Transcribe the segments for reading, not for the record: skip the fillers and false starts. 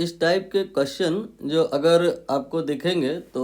इस टाइप के क्वेश्चन जो अगर आपको दिखेंगे तो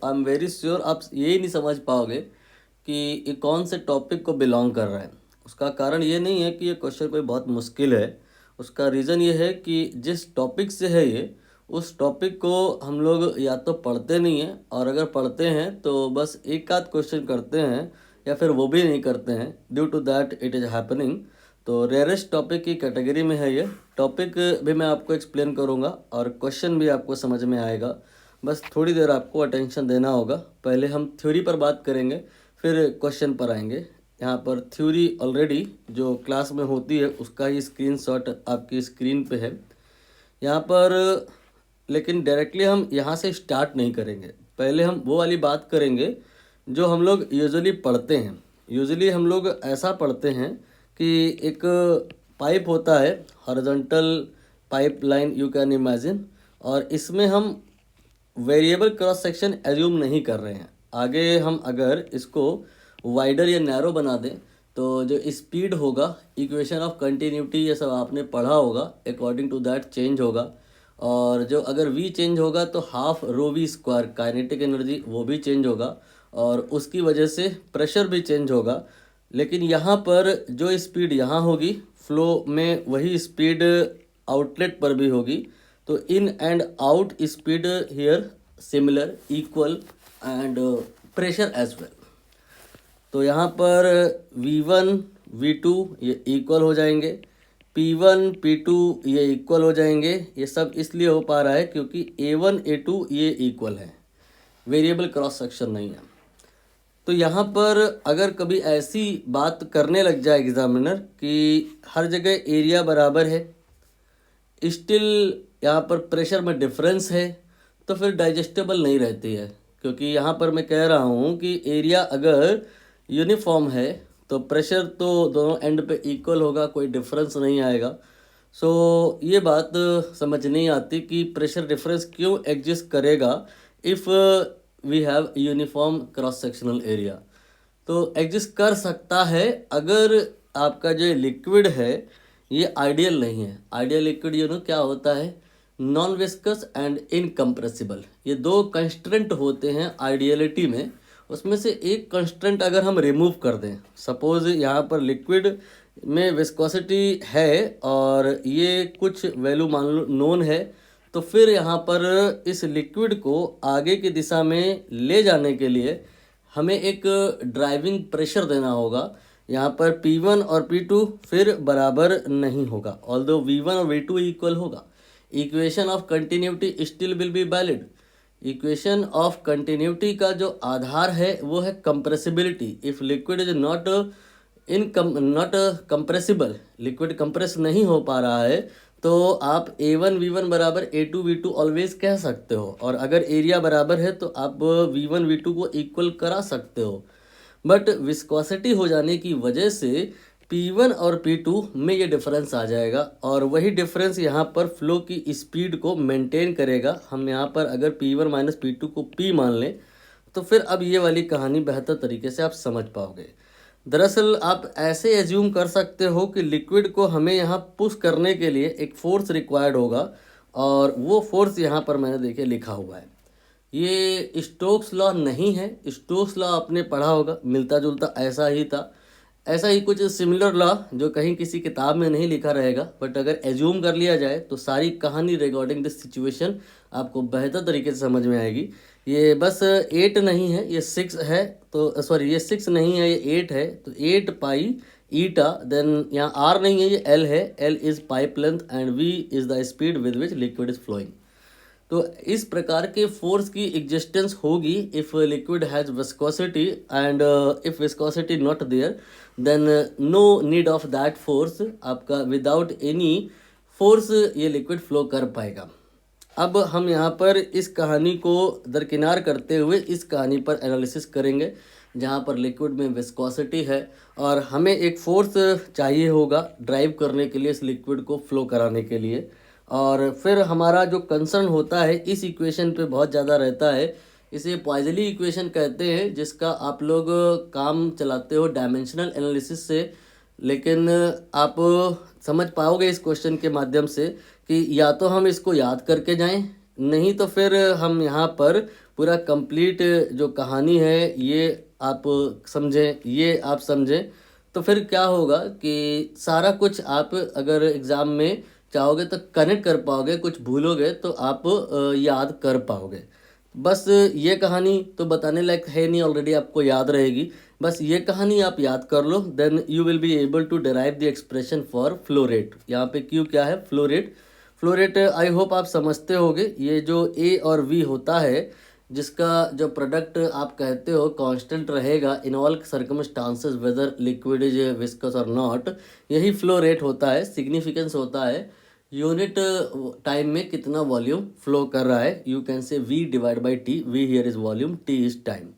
आई एम वेरी श्योर आप ये नहीं समझ पाओगे कि ये कौन से टॉपिक को बिलोंग कर रहा है। उसका कारण ये नहीं है कि ये क्वेश्चन कोई बहुत मुश्किल है। उसका रीज़न ये है कि जिस टॉपिक से है ये, उस टॉपिक को हम लोग या तो पढ़ते नहीं हैं, और अगर पढ़ते हैं तो बस एक आध क्वेश्चन करते हैं या फिर वो भी नहीं करते हैं। Due to that it is happening. तो रेयरेस्ट टॉपिक की कैटेगरी में है ये। टॉपिक भी मैं आपको एक्सप्लेन करूँगा और क्वेश्चन भी आपको समझ में आएगा। बस थोड़ी देर आपको अटेंशन देना होगा। पहले हम थ्योरी पर बात करेंगे, फिर क्वेश्चन पर आएंगे। यहाँ पर थ्योरी ऑलरेडी जो क्लास में होती है उसका ही स्क्रीनशॉट आपकी स्क्रीन पे है यहाँ पर। लेकिन डायरेक्टली हम यहाँ से स्टार्ट नहीं करेंगे। पहले हम वो वाली बात करेंगे जो हम लोग यूजुअली पढ़ते हैं। यूजुअली हम लोग ऐसा पढ़ते हैं कि एक पाइप होता है, horizontal pipe line you can imagine, और इसमें हम वेरिएबल क्रॉस सेक्शन एज्यूम नहीं कर रहे हैं। आगे हम अगर इसको वाइडर या नैरो बना दें तो जो स्पीड होगा, इक्वेशन ऑफ कंटिन्यूटी, ये सब आपने पढ़ा होगा, अकॉर्डिंग टू दैट चेंज होगा। और जो अगर v चेंज होगा तो half rho v square kinetic energy वो भी चेंज होगा, और उसकी वजह से प्रेशर भी चेंज होगा। लेकिन यहाँ पर जो स्पीड यहाँ होगी फ्लो में, वही स्पीड आउटलेट पर भी होगी। तो in and out speed here similar, equal and pressure as well. तो यहाँ पर V1 V2 ये इक्वल हो जाएंगे, P1 P2 ये इक्वल हो जाएंगे। ये सब इसलिए हो पा रहा है क्योंकि A1 A2 ये इक्वल है, वेरिएबल क्रॉस सेक्शन नहीं है। तो यहाँ पर अगर कभी ऐसी बात करने लग जाए एग्जामिनर कि हर जगह एरिया बराबर है, स्टिल यहाँ पर प्रेशर में डिफरेंस है, तो फिर डाइजेस्टेबल नहीं रहती है। क्योंकि यहाँ पर मैं कह रहा हूँ कि एरिया अगर यूनिफॉर्म है तो प्रेशर तो दोनों एंड पे इक्वल होगा, कोई डिफरेंस नहीं आएगा। सो ये बात समझ नहीं आती कि प्रेशर डिफरेंस क्यों एग्जिस्ट करेगा if we have uniform cross sectional area. तो एग्जिस्ट कर सकता है अगर आपका जो लिक्विड है ये आइडियल नहीं है। आइडियल लिक्विड क्या होता है, नॉन विस्कस एंड इनकम्प्रेसिबल। ये दो कंस्ट्रेंट होते हैं आइडियलिटी में। उसमें से एक कंस्ट्रेंट अगर हम रिमूव कर दें, सपोज यहाँ पर लिक्विड में विस्कोसिटी है और ये कुछ वैल्यू मान लो नोन है, तो फिर यहाँ पर इस लिक्विड को आगे की दिशा में ले जाने के लिए हमें एक ड्राइविंग प्रेशर देना होगा। यहाँ पर P1 और P2 फिर बराबर नहीं होगा, ऑल्दो V1 और V2 इक्वल होगा। Equation of continuity still will be valid. Equation of continuity का जो आधार है वो है compressibility. If liquid is not not compressible, liquid compress नहीं हो पा रहा है, तो आप A1 V1 बराबर A2 V2 ऑलवेज कह सकते हो। और अगर एरिया बराबर है तो आप V1 V2 को इक्वल करा सकते हो। बट विस्कोसिटी हो जाने की वजह से P1 और P2 में ये डिफरेंस आ जाएगा, और वही डिफरेंस यहाँ पर फ्लो की स्पीड को मेंटेन करेगा। हम यहाँ पर अगर P1 माइनस P2 को P मान लें तो फिर अब ये वाली कहानी बेहतर तरीके से आप समझ पाओगे। दरअसल आप ऐसे एज्यूम कर सकते हो कि लिक्विड को हमें यहाँ पुश करने के लिए एक फोर्स रिक्वायर्ड होगा, और वो फोर्स यहाँ पर मैंने देखिए लिखा हुआ है। ये स्टोक्स लॉ नहीं है। स्टोक्स लॉ आपने पढ़ा होगा, मिलता जुलता ऐसा ही था। ऐसा ही कुछ सिमिलर लॉ जो कहीं किसी किताब में नहीं लिखा रहेगा, बट अगर एज्यूम कर लिया जाए तो सारी कहानी रिगार्डिंग दिस सिचुएशन आपको बेहतर तरीके से समझ में आएगी। ये बस 8 नहीं है, ये 6 है। तो सॉरी, ये 6 नहीं है, ये 8 है। तो 8 पाई ईटा, देन यहाँ आर नहीं है, ये एल है। L is pipe length and V is the speed with which liquid is flowing. तो इस प्रकार के फोर्स की एग्जिस्टेंस होगी if liquid has viscosity, and if viscosity not there then no need of that force. आपका without any force ये liquid flow कर पाएगा। अब हम यहाँ पर इस कहानी को दरकिनार करते हुए इस कहानी पर एनालिसिस करेंगे जहाँ पर लिक्विड में विस्कोसिटी है और हमें एक फोर्स चाहिए होगा ड्राइव करने के लिए, इस लिक्विड को फ्लो कराने के लिए। और फिर हमारा जो कंसर्न होता है इस इक्वेशन पे बहुत ज़्यादा रहता है। इसे पॉइजली इक्वेशन कहते हैं, जिसका आप लोग काम चलाते हो डायमेंशनल एनालिसिस से। लेकिन आप समझ पाओगे इस क्वेश्चन के माध्यम से कि या तो हम इसको याद करके जाएं, नहीं तो फिर हम यहाँ पर पूरा कंप्लीट जो कहानी है ये आप समझें, ये आप समझें, तो फिर क्या होगा कि सारा कुछ आप अगर एग्ज़ाम में चाहोगे तो कनेक्ट कर पाओगे, कुछ भूलोगे तो आप याद कर पाओगे। बस ये कहानी तो बताने लायक है नहीं, ऑलरेडी आपको याद रहेगी। बस ये कहानी आप याद कर लो, then you will be able to derive the expression for flow rate. यहाँ पे क्यू क्या है? Flow rate. Flow rate I hope आप समझते होगे। ये जो ए और वी होता है, जिसका जो प्रोडक्ट आप कहते हो कांस्टेंट रहेगा in all circumstances whether liquid is viscous और नॉट, यही फ्लो रेट होता है। सिग्निफिकेंस होता है यूनिट टाइम में कितना वॉल्यूम फ्लो कर रहा है। You can say v divide by T. v here is volume, t is time.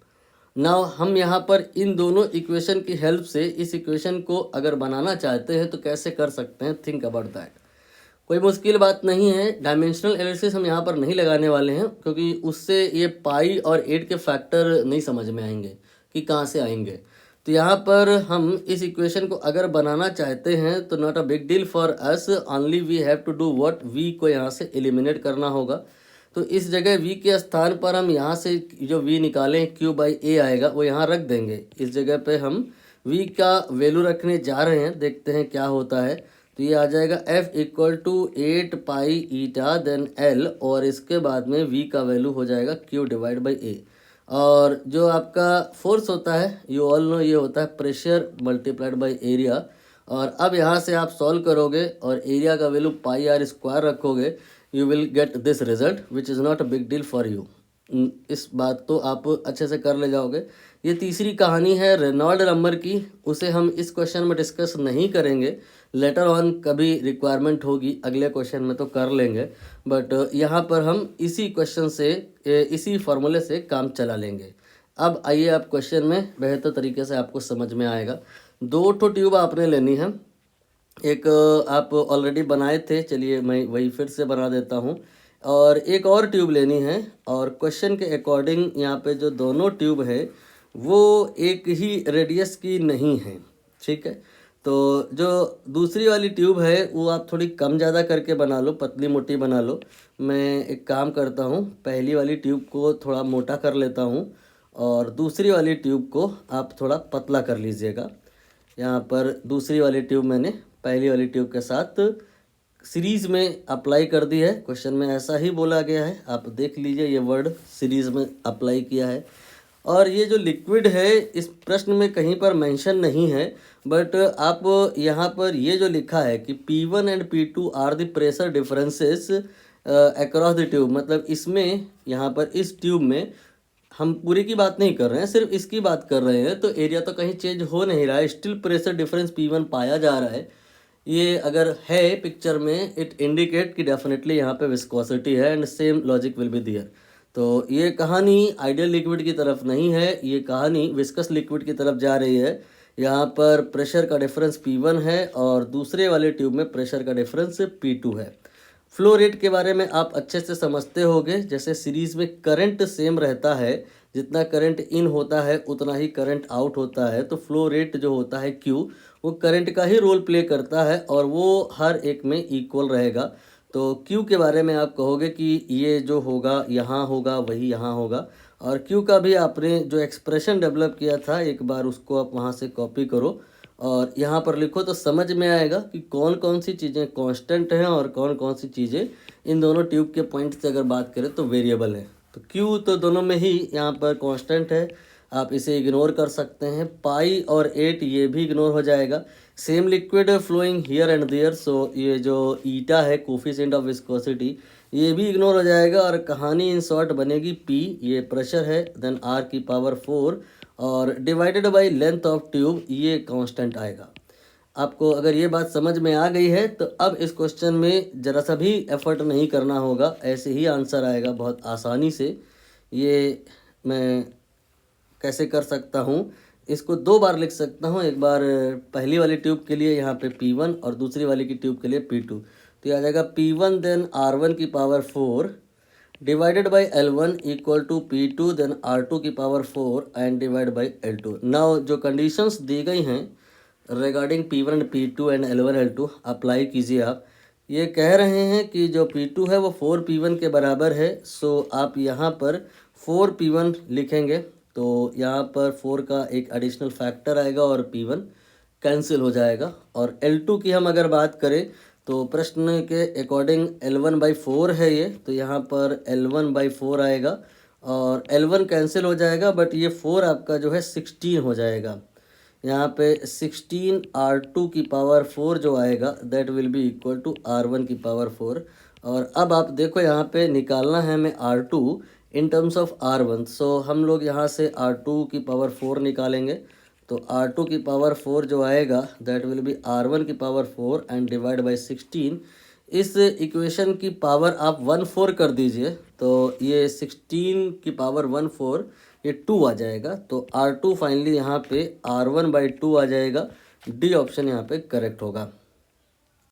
Now हम यहाँ पर इन दोनों इक्वेशन की हेल्प से इस इक्वेशन को अगर बनाना चाहते हैं तो कैसे कर सकते हैं? Think about that. कोई मुश्किल बात नहीं है। डायमेंशनल एनालिसिस हम यहाँ पर नहीं लगाने वाले हैं, क्योंकि उससे ये पाई और 8 के फैक्टर नहीं समझ में आएंगे कि कहाँ से आएंगे। तो यहाँ पर हम इस इक्वेशन को अगर बनाना चाहते हैं तो not a big deal for us, only we have to do what, v को यहाँ से एलिमिनेट करना होगा। तो इस जगह v के स्थान पर हम यहाँ से जो v निकालें q बाई ए आएगा वो यहाँ रख देंगे। इस जगह पे हम v का वैल्यू रखने जा रहे हैं, देखते हैं क्या होता है। तो ये आ जाएगा f equal to 8 pi eta then l, और इसके बाद में v का वैल्यू हो जाएगा q डिवाइड बाई ए। और जो आपका फोर्स होता है, यू ऑल नो, ये होता है प्रेशर मल्टीप्लाइड बाई एरिया। और अब यहाँ से आप सॉल्व करोगे और एरिया का वैल्यू पाई आर स्क्वायर रखोगे, you will get this result which is not a big deal for you. इस बात तो आप अच्छे से कर ले जाओगे। ये तीसरी कहानी है रेनॉल्ड नंबर की, उसे हम इस क्वेश्चन में डिस्कस नहीं करेंगे। लेटर ऑन कभी रिक्वायरमेंट होगी अगले क्वेश्चन में तो कर लेंगे, बट यहाँ पर हम इसी क्वेश्चन से, इसी फॉर्मूले से काम चला लेंगे। अब आइए आप क्वेश्चन में बेहतर तरीके से आपको समझ में आएगा। 2 ट्यूब आपने लेनी है। एक आप ऑलरेडी बनाए थे, चलिए मैं वही फिर से बना देता हूँ। और एक और ट्यूब लेनी है, और क्वेश्चन के अकॉर्डिंग यहाँ पे जो दोनों ट्यूब है वो एक ही रेडियस की नहीं है, ठीक है। तो जो दूसरी वाली ट्यूब है वो आप थोड़ी कम ज़्यादा करके बना लो, पतली मोटी बना लो। मैं एक काम करता हूँ, पहली वाली ट्यूब को थोड़ा मोटा कर लेता हूँ और दूसरी वाली ट्यूब को आप थोड़ा पतला कर लीजिएगा। यहाँ पर दूसरी वाली ट्यूब मैंने पहली वाली ट्यूब के साथ सीरीज़ में अप्लाई कर दी है। क्वेश्चन में ऐसा ही बोला गया है, आप देख लीजिए, ये वर्ड सीरीज़ में अप्लाई किया है। और ये जो लिक्विड है इस प्रश्न में कहीं पर मेंशन नहीं है, बट आप यहाँ पर ये जो लिखा है कि P1 and P2 are the pressure differences across the tube, मतलब इसमें यहाँ पर इस ट्यूब में हम पूरी की बात नहीं कर रहे हैं, सिर्फ इसकी बात कर रहे हैं। तो एरिया तो कहीं चेंज हो नहीं रहा है, स्टिल प्रेशर डिफरेंस P1 पाया जा रहा है। ये अगर है पिक्चर में, इट इंडिकेट कि डेफिनेटली यहाँ पे विस्कोसिटी है, and same logic will be दियर। तो ये कहानी आइडियल लिक्विड की तरफ नहीं है, ये कहानी विस्कस लिक्विड की तरफ जा रही है। यहाँ पर प्रेशर का डिफरेंस P1 है और दूसरे वाले ट्यूब में प्रेशर का डिफरेंस P2 है। फ्लो रेट के बारे में आप अच्छे से समझते होंगे। जैसे सीरीज़ में करंट सेम रहता है, जितना करंट इन होता है उतना ही करंट आउट होता है। तो फ्लो रेट जो होता है Q, वो करंट का ही रोल प्ले करता है और वो हर एक में इक्वल रहेगा। तो Q के बारे में आप कहोगे कि ये जो होगा यहाँ होगा वही यहाँ होगा। और Q का भी आपने जो एक्सप्रेशन डेवलप किया था, एक बार उसको आप वहाँ से कॉपी करो और यहाँ पर लिखो तो समझ में आएगा कि कौन कौन सी चीज़ें कांस्टेंट हैं और कौन कौन सी चीज़ें इन दोनों ट्यूब के पॉइंट से अगर बात करें तो वेरिएबल है। तो Q तो दोनों में ही यहाँ पर कांस्टेंट है, आप इसे इग्नोर कर सकते हैं। पाई और 8 ये भी इग्नोर हो जाएगा। Same liquid flowing here and there, so ये जो ईटा है कोफिशिएंट ऑफ विस्कोसिटी, ये भी इग्नोर हो जाएगा। और कहानी इन शॉर्ट बनेगी P, ये प्रेशर है, देन R की पावर 4 और divided by length of tube, ये कांस्टेंट आएगा। आपको अगर ये बात समझ में आ गई है तो अब इस क्वेश्चन में ज़रा सा भी एफर्ट नहीं करना होगा, ऐसे ही आंसर आएगा बहुत आसानी से। ये मैं कैसे कर सकता हूँ, इसको 2 बार लिख सकता हूँ, एक बार पहली वाली ट्यूब के लिए यहाँ पे P1 और दूसरी वाली की ट्यूब के लिए P2। तो ये आ जाएगा P1 देन R1 की power 4 divided by L1 equal to P2 then R2 की power 4 and divide by L2। Now जो कंडीशंस दी गई हैं regarding P1 and P2 and L1 L2 apply कीजिए आप ये कह रहे हैं कि जो P2 है वो 4P1 के बराबर है। सो आप यहाँ पर 4P1 लिखेंगे तो यहाँ पर 4 का एक एडिशनल फैक्टर आएगा और P1 कैंसिल हो जाएगा। और L2 की हम अगर बात करें तो प्रश्न के अकॉर्डिंग L1/4 है ये, तो यहाँ पर L1/4 आएगा और L1 कैंसिल हो जाएगा, बट ये 4 आपका जो है 16 हो जाएगा। यहाँ पे 16 R2 की पावर 4 जो आएगा that will be equal to R1 की पावर 4। और अब आप देखो यहाँ पे निकालना है हमें R2 in terms of R1। सो हम लोग यहाँ से R2 की पावर 4 निकालेंगे, तो R2 की पावर 4 जो आएगा दैट विल बी R1 की पावर 4 एंड डिवाइड बाई 16। इस इक्वेशन की पावर आप 1/4 कर दीजिए, तो ये 16 की पावर 1/4 ये 2 आ जाएगा। तो R2 फाइनली यहाँ पे R1/2 आ जाएगा। डी ऑप्शन यहाँ पे करेक्ट होगा।